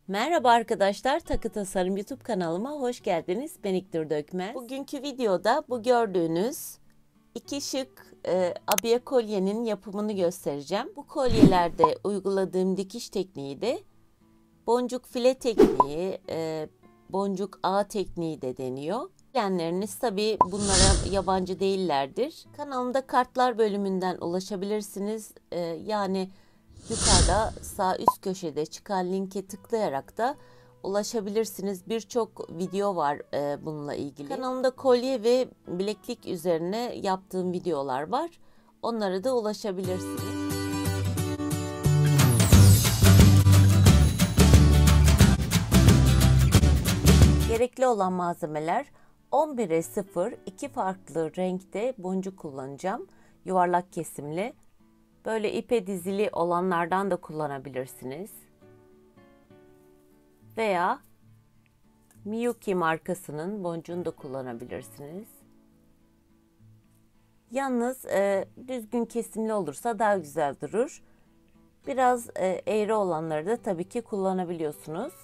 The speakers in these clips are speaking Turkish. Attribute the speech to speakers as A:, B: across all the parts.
A: Merhaba arkadaşlar, Takı Tasarım YouTube kanalıma hoş geldiniz. Ben İknur Dökmez. Bugünkü videoda bu gördüğünüz iki şık abiye kolyenin yapımını göstereceğim. Bu kolyelerde uyguladığım dikiş tekniği de boncuk file tekniği, boncuk ağ tekniği de deniyor. Bilenleriniz tabii bunlara yabancı değillerdir. Kanalımda kartlar bölümünden ulaşabilirsiniz. Yani yukarıda sağ üst köşede çıkan linke tıklayarak da ulaşabilirsiniz. Birçok video var bununla ilgili. Kanalımda kolye ve bileklik üzerine yaptığım videolar var. Onlara da ulaşabilirsiniz. Gerekli olan malzemeler 11'e 0, iki farklı renkte boncuk kullanacağım. Yuvarlak kesimli. Böyle ipe dizili olanlardan da kullanabilirsiniz. Veya Miyuki markasının boncuğunu da kullanabilirsiniz. Yalnız düzgün kesimli olursa daha güzel durur. Biraz eğri olanları da tabii ki kullanabiliyorsunuz.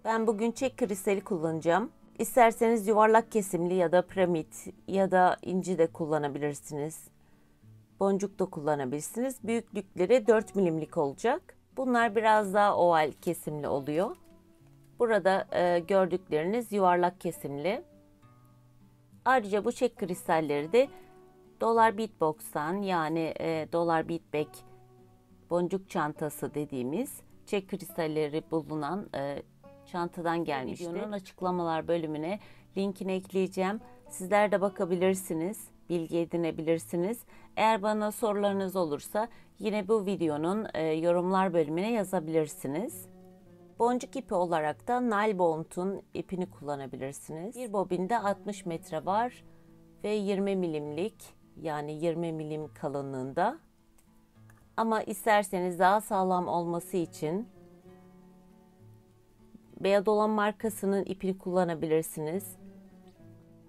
A: Ben bugün çek kristali kullanacağım. İsterseniz yuvarlak kesimli ya da piramit ya da inci de kullanabilirsiniz. Boncuk da kullanabilirsiniz. Büyüklükleri 4 milimlik olacak. Bunlar biraz daha oval kesimli oluyor. Burada gördükleriniz yuvarlak kesimli. Ayrıca bu çek kristalleri de Dolar Beatbox'tan yani Dolar Beatbag boncuk çantası dediğimiz çek kristalleri bulunan çantadan gelmişti. Videonun açıklamalar bölümüne linkini ekleyeceğim. Sizler de bakabilirsiniz, bilgi edinebilirsiniz. Eğer bana sorularınız olursa yine bu videonun yorumlar bölümüne yazabilirsiniz. Boncuk ipi olarak da Nylbond'un ipini kullanabilirsiniz. Bir bobinde 60 metre var ve 20 milimlik yani 20 milim kalınlığında. Ama isterseniz daha sağlam olması için Beyadolan markasının ipini kullanabilirsiniz.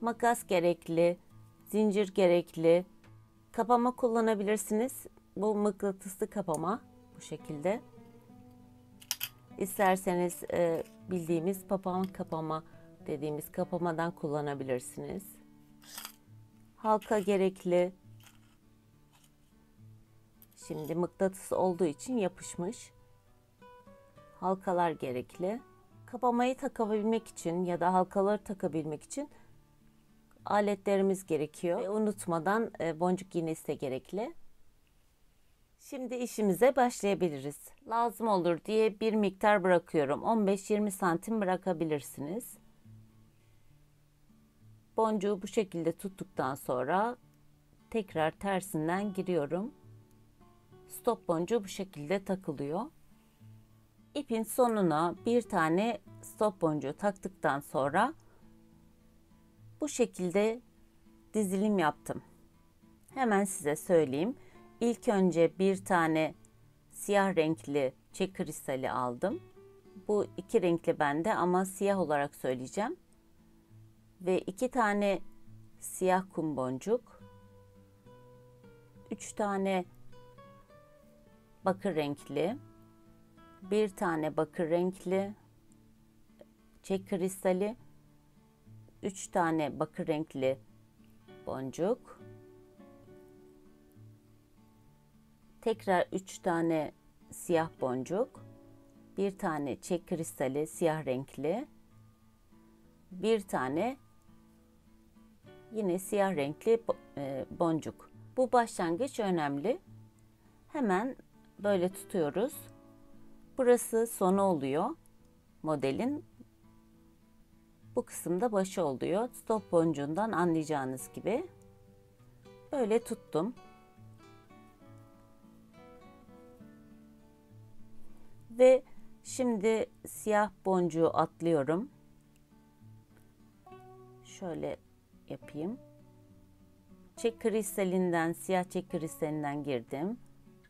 A: Makas gerekli, zincir gerekli, kapama kullanabilirsiniz. Bu mıknatıslı kapama bu şekilde. İsterseniz bildiğimiz papağan kapama dediğimiz kapamadan kullanabilirsiniz. Halka gerekli. Şimdi mıknatıs olduğu için yapışmış. Halkalar gerekli. Kapamayı takabilmek için ya da halkaları takabilmek için aletlerimiz gerekiyor. Ve unutmadan boncuk iğnesi de gerekli. Şimdi işimize başlayabiliriz. Lazım olur diye bir miktar bırakıyorum. 15-20 santim bırakabilirsiniz. Boncuğu bu şekilde tuttuktan sonra tekrar tersinden giriyorum. Stop boncuğu bu şekilde takılıyor. İpin sonuna bir tane stop boncuğu taktıktan sonra bu şekilde dizilim yaptım. Hemen size söyleyeyim. İlk önce bir tane siyah renkli çek kristali aldım. Bu iki renkli bende ama siyah olarak söyleyeceğim. Ve iki tane siyah kum boncuk. 3 tane bakır renkli. Bir tane bakır renkli çek kristali. 3 tane bakır renkli boncuk. Tekrar 3 tane siyah boncuk. Bir tane çek kristali siyah renkli. Bir tane yine siyah renkli boncuk. Bu başlangıç önemli. Hemen böyle tutuyoruz. Burası sonu oluyor modelin. Bu kısımda başı oluyor. Stop boncuğundan anlayacağınız gibi. Böyle tuttum. Ve şimdi siyah boncuğu atlıyorum. Şöyle yapayım. Çek kristalinden, siyah çek kristalinden girdim.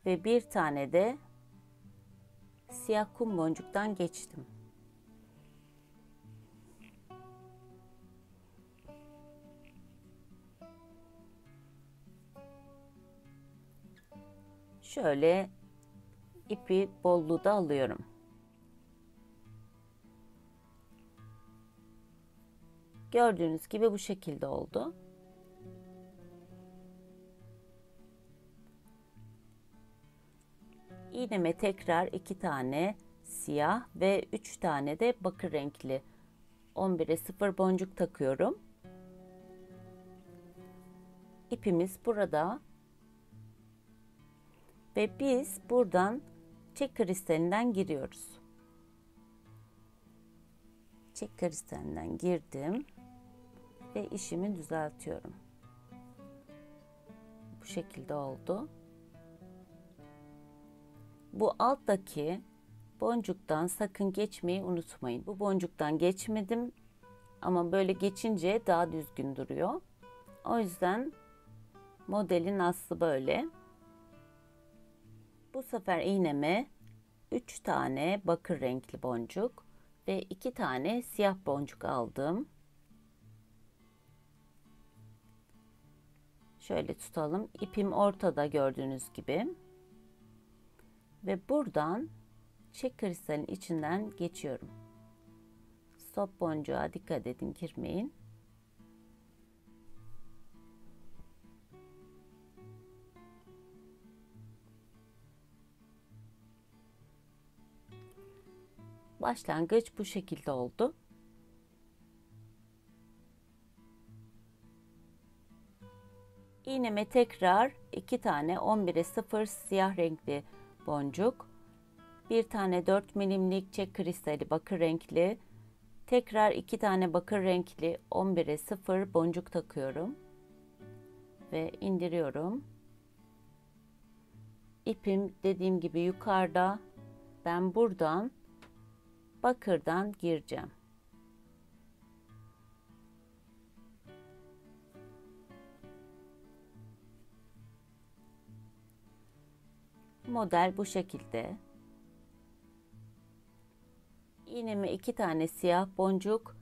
A: Ve bir tane de siyah kum boncuktan geçtim. Şöyle ipi bolluğu da alıyorum. Gördüğünüz gibi bu şekilde oldu. İğneme tekrar 2 tane siyah ve 3 tane de bakır renkli 11'e 0 boncuk takıyorum. İpimiz burada ve biz buradan çek kristalinden giriyoruz. Çek kristalinden girdim ve işimi düzeltiyorum. Bu şekilde oldu. Bu alttaki boncuktan sakın geçmeyi unutmayın. Bu boncuktan geçmedim ama böyle geçince daha düzgün duruyor. O yüzden modelin aslı böyle. Bu sefer iğneme 3 tane bakır renkli boncuk ve 2 tane siyah boncuk aldım. Şöyle tutalım. İpim ortada gördüğünüz gibi. Ve buradan çek kristalin içinden geçiyorum. Stop boncuğa dikkat edin, girmeyin. Başlangıç bu şekilde oldu. İğneme tekrar 2 tane 11'e 0 siyah renkli boncuk, bir tane 4 milimlik çek kristali bakır renkli, tekrar 2 tane bakır renkli 11'e 0 boncuk takıyorum ve indiriyorum. İpim dediğim gibi yukarıda. Ben buradan bakırdan gireceğim. Model bu şekilde. İğneme 2 tane siyah boncuk,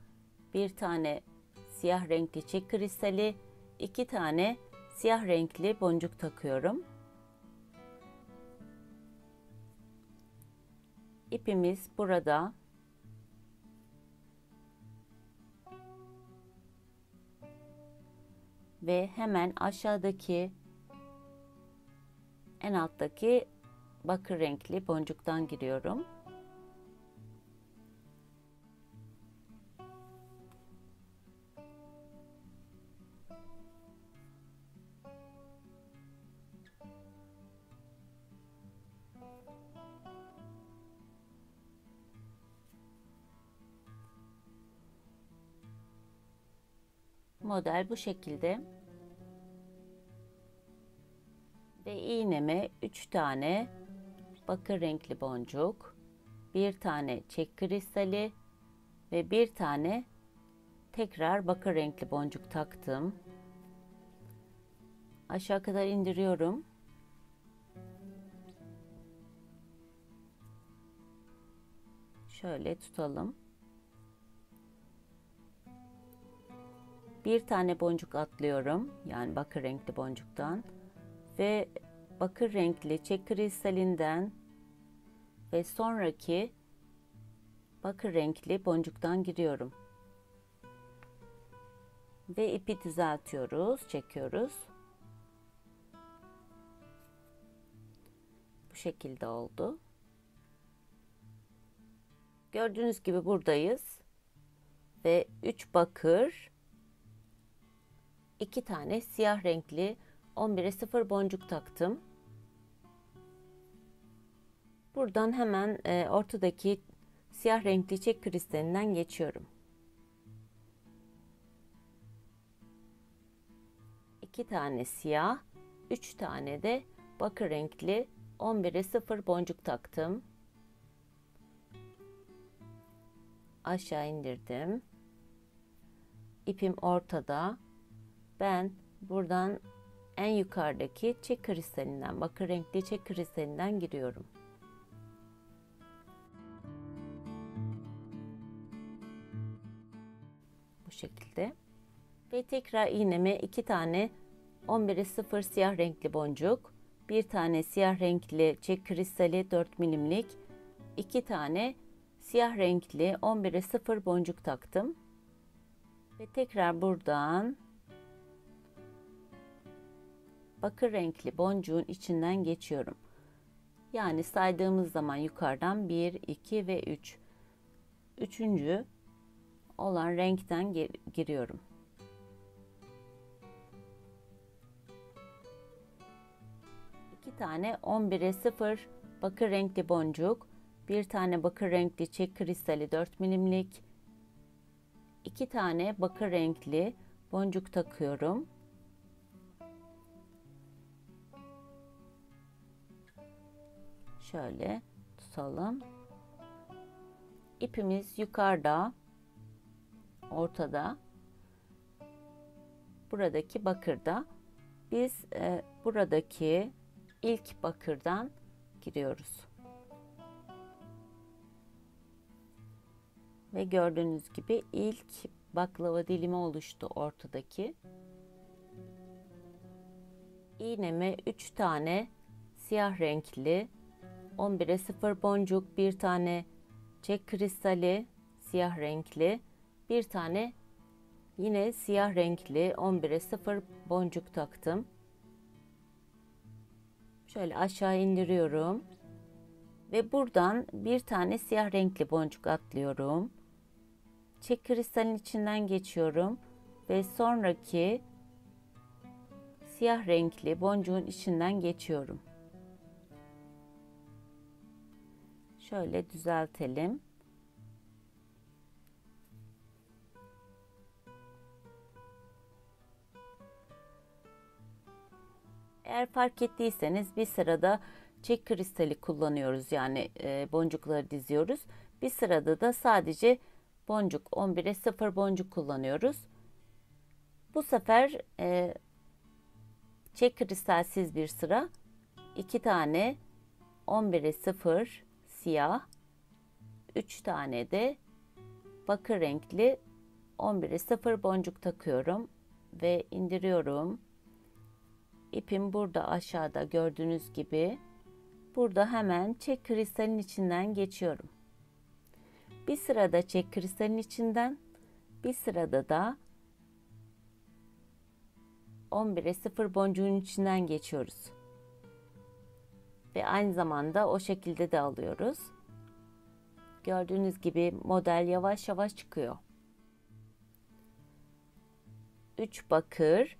A: bir tane siyah renkli çek kristali, 2 tane siyah renkli boncuk takıyorum. İpimiz burada. Ve hemen aşağıdaki en alttaki bakır renkli boncuktan giriyorum. Model bu şekilde. Ve iğneme 3 tane bakır renkli boncuk, bir tane çek kristali ve bir tane tekrar bakır renkli boncuk taktım. Aşağı kadar indiriyorum. Şöyle tutalım. Bir tane boncuk atlıyorum. Yani bakır renkli boncuktan ve bakır renkli çek kristalinden ve sonraki bakır renkli boncuktan giriyorum. Ve ipi düzeltiyoruz, çekiyoruz. Bu şekilde oldu. Gördüğünüz gibi buradayız. Ve 3 bakır, 2 tane siyah renkli 11'e 0 boncuk taktım. Buradan hemen ortadaki siyah renkli çek kristalinden geçiyorum. 2 tane siyah, 3 tane de bakır renkli 11'e 0 boncuk taktım. Aşağı indirdim. İpim ortada. Ben buradan en yukarıdaki çek kristalinden, bakır renkli çek kristalinden giriyorum. Bu şekilde. Ve tekrar iğneme 2 tane 11'e 0 siyah renkli boncuk, bir tane siyah renkli çek kristali 4 milimlik, 2 tane siyah renkli 11'e 0 boncuk taktım. Ve tekrar buradan bakır renkli boncuğun içinden geçiyorum. Yani saydığımız zaman yukarıdan 1, 2 ve 3. Üçüncü olan renkten giriyorum. İki tane 11'e 0 bakır renkli boncuk, bir tane bakır renkli çek kristali 4 milimlik, iki tane bakır renkli boncuk takıyorum. Şöyle tutalım. İpimiz yukarıda, ortada. Buradaki bakırda. Biz buradaki ilk bakırdan giriyoruz. Ve gördüğünüz gibi ilk baklava dilimi oluştu ortadaki. İğneme 3 tane siyah renkli 11'e 0 boncuk, bir tane çek kristali siyah renkli, bir tane yine siyah renkli 11'e 0 boncuk taktım. Şöyle aşağı indiriyorum ve buradan bir tane siyah renkli boncuk atlıyorum. Çek kristalin içinden geçiyorum ve sonraki siyah renkli boncuğun içinden geçiyorum. Şöyle düzeltelim. Eğer fark ettiyseniz bir sırada çek kristali kullanıyoruz, yani boncukları diziyoruz. Bir sırada da sadece boncuk 11'e 0 boncuk kullanıyoruz. Bu sefer çek kristalsiz bir sıra, 2 tane 11'e 0 siyah, 3 tane de bakır renkli 11'e 0 boncuk takıyorum ve indiriyorum. İpim burada aşağıda gördüğünüz gibi. Burada hemen çek kristalin içinden geçiyorum. Bir sırada çek kristalin içinden, bir sırada da 11'e 0 boncuğun içinden geçiyoruz. Ve aynı zamanda o şekilde de alıyoruz. Gördüğünüz gibi model yavaş yavaş çıkıyor. 3 bakır,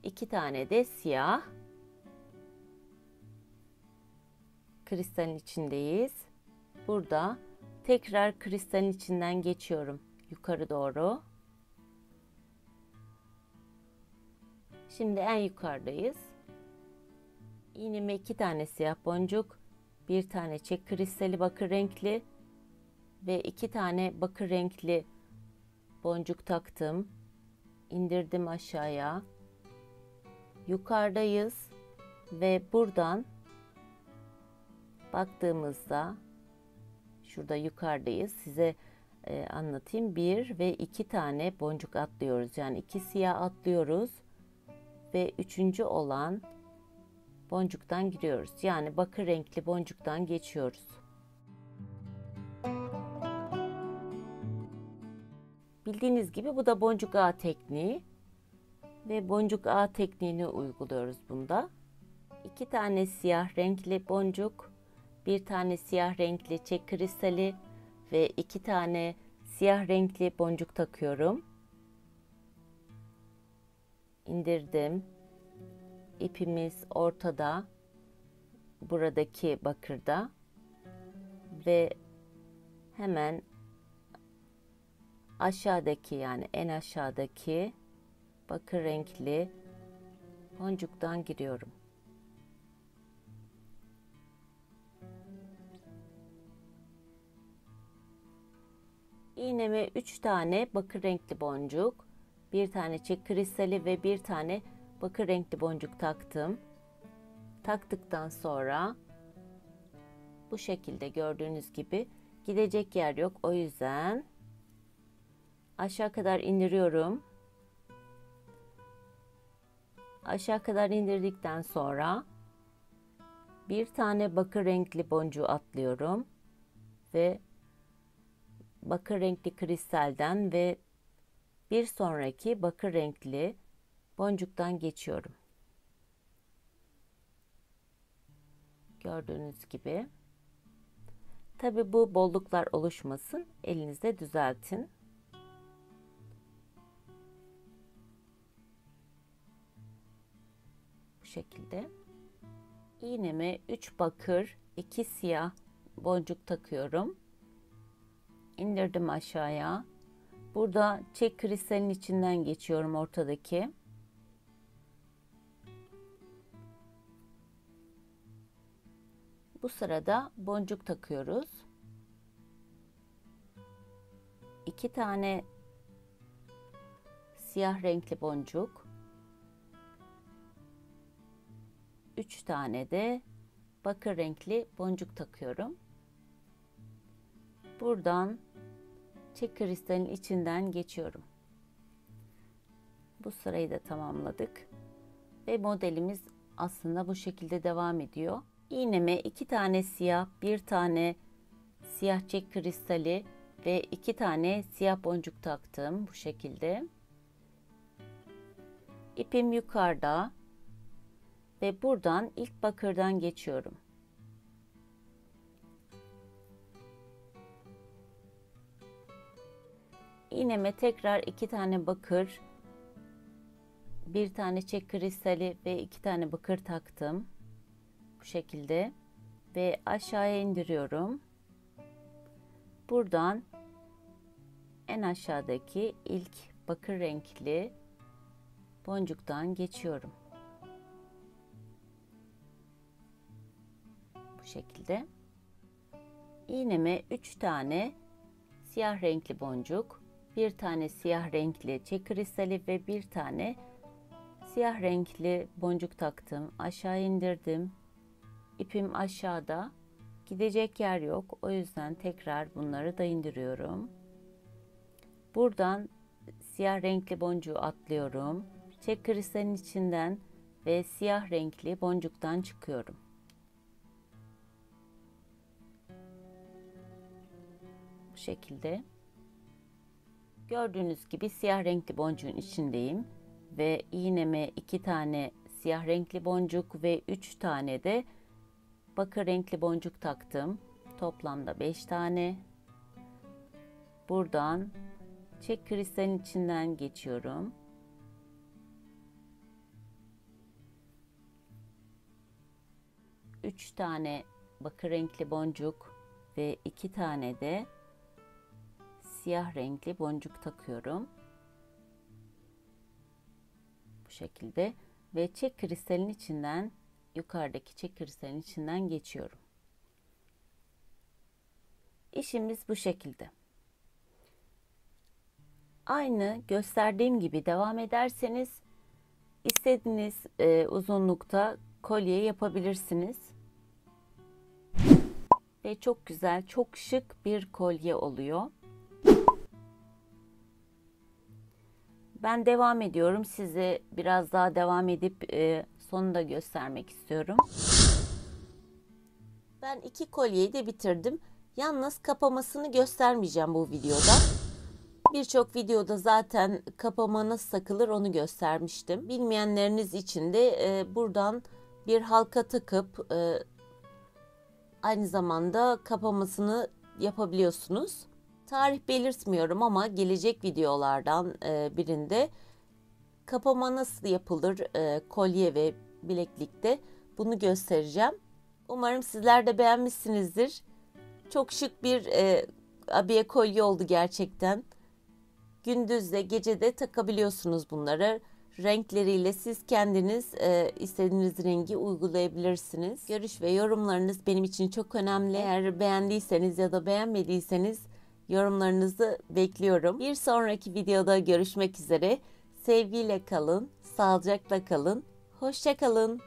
A: 2 tane de siyah. Kristalin içindeyiz. Burada tekrar kristalin içinden geçiyorum yukarı doğru. Şimdi en yukarıdayız. İğneme 2 tane siyah boncuk, bir tane çek kristali bakır renkli ve 2 tane bakır renkli boncuk taktım. İndirdim aşağıya. Yukarıdayız ve buradan baktığımızda şurada yukarıdayız. Size anlatayım. 1 ve 2 tane boncuk atlıyoruz. Yani 2 siyah atlıyoruz ve üçüncü olan boncuktan giriyoruz. Yani bakır renkli boncuktan geçiyoruz. Bildiğiniz gibi bu da boncuk ağ tekniği ve boncuk ağ tekniğini uyguluyoruz bunda. 2 tane siyah renkli boncuk, bir tane siyah renkli çek kristali ve 2 tane siyah renkli boncuk takıyorum. İndirdim. İpimiz ortada, buradaki bakırda ve hemen aşağıdaki, yani en aşağıdaki bakır renkli boncuktan giriyorum. İğneme 3 tane bakır renkli boncuk, bir tane çek kristali ve bir tane bakır renkli boncuk taktım. Taktıktan sonra bu şekilde gördüğünüz gibi gidecek yer yok. O yüzden aşağı kadar indiriyorum. Aşağı kadar indirdikten sonra bir tane bakır renkli boncuğu atlıyorum ve bakır renkli kristalden ve Bir sonraki bakır renkli boncuktan geçiyorum. Gördüğünüz gibi. Tabi bu bolluklar oluşmasın. Elinizde düzeltin. Bu şekilde. İğneme 3 bakır, 2 siyah boncuk takıyorum. İndirdim aşağıya. Burada çek kristalin içinden geçiyorum, ortadaki. Bu sırada boncuk takıyoruz. 2 tane siyah renkli boncuk. 3 tane de bakır renkli boncuk takıyorum. Buradan çek kristalin içinden geçiyorum. Bu sırayı da tamamladık. Ve modelimiz aslında bu şekilde devam ediyor. İğneme 2 tane siyah, 1 tane siyah çek kristali ve 2 tane siyah boncuk taktım bu şekilde. İpim yukarıda ve buradan ilk bakırdan geçiyorum. İğneme tekrar 2 tane bakır, 1 tane çek kristali ve 2 tane bakır taktım. Bu şekilde ve aşağıya indiriyorum. Buradan en aşağıdaki ilk bakır renkli boncuktan geçiyorum. Bu şekilde. İğneme 3 tane siyah renkli boncuk, 1 tane siyah renkli çek kristali ve 1 tane siyah renkli boncuk taktım. Aşağı indirdim. İpim aşağıda. Gidecek yer yok. O yüzden tekrar bunları da indiriyorum. Buradan siyah renkli boncuğu atlıyorum. Çek kristalin içinden ve siyah renkli boncuktan çıkıyorum. Bu şekilde. Gördüğünüz gibi siyah renkli boncuğun içindeyim ve iğneme 2 tane siyah renkli boncuk ve 3 tane de bakır renkli boncuk taktım. Toplamda 5 tane. Buradan çek kristalin içinden geçiyorum. Üç tane bakır renkli boncuk ve 2 tane de siyah renkli boncuk takıyorum. Bu şekilde ve çek kristalin içinden, yukarıdaki çek kristalin içinden geçiyorum. İşimiz bu şekilde. Aynı gösterdiğim gibi devam ederseniz istediğiniz uzunlukta kolye yapabilirsiniz. Ve çok güzel, çok şık bir kolye oluyor. Ben devam ediyorum. Size biraz daha devam edip sonunu da göstermek istiyorum. Ben 2 kolyeyi de bitirdim. Yalnız kapamasını göstermeyeceğim bu videoda. Birçok videoda zaten kapama nasıl takılır onu göstermiştim. Bilmeyenleriniz için de buradan bir halka takıp aynı zamanda kapamasını yapabiliyorsunuz. Tarih belirtmiyorum ama gelecek videolardan birinde kapama nasıl yapılır kolye ve bileklikte bunu göstereceğim. Umarım sizler de beğenmişsinizdir. Çok şık bir abiye kolye oldu gerçekten. Gündüz de gece de takabiliyorsunuz bunları. Renkleriyle siz kendiniz istediğiniz rengi uygulayabilirsiniz. Görüş ve yorumlarınız benim için çok önemli. Eğer beğendiyseniz ya da beğenmediyseniz yorumlarınızı bekliyorum. Bir sonraki videoda görüşmek üzere. Sevgiyle kalın, sağlıcakla kalın, hoşça kalın.